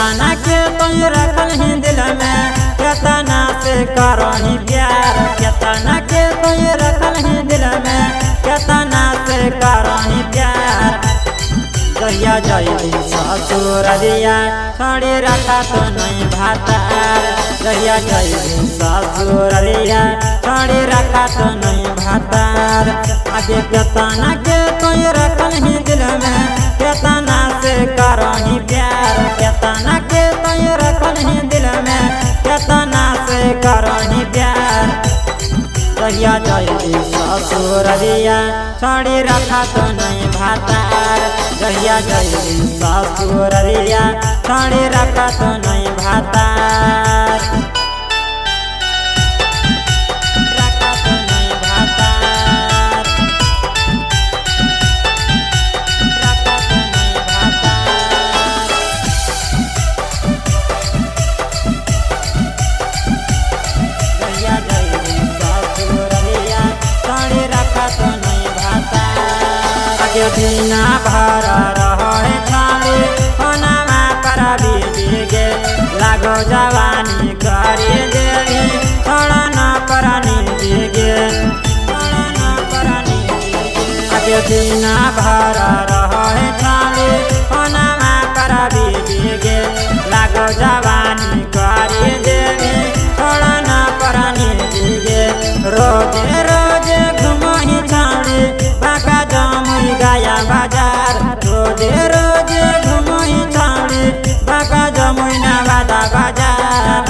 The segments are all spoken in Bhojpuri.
केतना के तो रखल ही दिल में, केतना से करही प्यार। केतना के तो रखल ही दिल में, केतना से करही प्यार। जहिया जइबी ससुररिया छोड़ी रखा तो नहीं भातार। जहिया जइबी ससुररिया छोड़ी रखा तो नहीं भातार। आगे केतना के तो रखल ही दिल में, केतना से करही प्यार। केतना के तो रखल ही दिल में, केतना से करही प्यार। जहिया जइबी ससुररिया छोड़ी रखा तो नहीं भातार। जहिया जइबी ससुररिया छोड़ी रखा तो नहीं भातार। रखा तो नहीं भातार। रखा तो नहीं भातार। जहिया जइबी ससुररिया छोड़ी रखा तो नहीं भातार। आगे बिना भर रहे छाले होनामा पर बीती गे, लागो जवानी करे देवी छोड़ा न परनी गे। छोड़ा न परनी गे। आगे बिना भर रहे छाले होनामा पर बीती गे, लागो जवानी करे देवी छोड़ा न परनी गे। रोजे रोजे घुमही छाले बाका जमुई गया बाजार। रोजे रोजे घुमही छाले बाका जमुई ना बादा बाजार।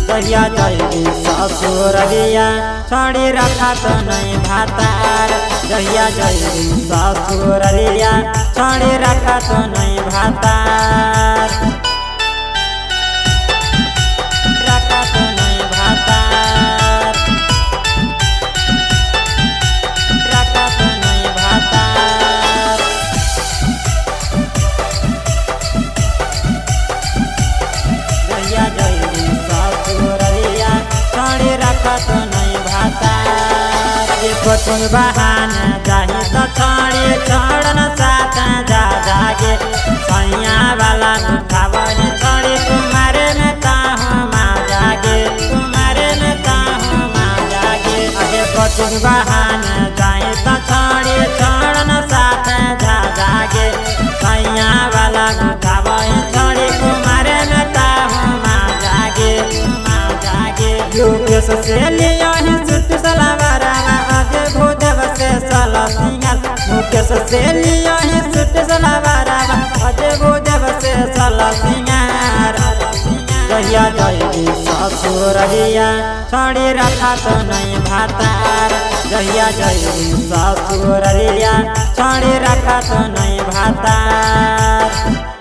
जहिया जइबी ससुररिया छोड़ी रखा तो नहीं भातार। जहिया जइबी ससुररिया छोड़ी रखा तो नहीं भातार। रखा तो नहीं भातार। रखा तो नहीं भातार। जहिया जइबी ससुररिया छोड़ी रखा तो नहीं भातार। ये कोई बहाना जाही तो छोड़ी छोड़न साथ जा जागे। सैया वाला उठावनी छोड़ी तुम्हारे में ताहू माँ जागे। तुम्हारे में ताहू माँ जागे। अगे कोई बहाना जाही तो छोड़ी छोड़न साथ जा जागे। सैया वाला उठावनी छोड़ी तुम्हारे में ताहू माँ जागे। माँ जागे। लुकेश से लिया ही सुट सलवारा अजय भूदेव से सला सिंगार। मुकेश से लिया ही सुट सलवारा अजय भूदेव से सला सिंगार। जहिया जइबी ससुररिया छोड़ी रखा तो नहीं भातार। जहिया जइबी ससुररिया छोड़ी रखा तो नहीं भातार।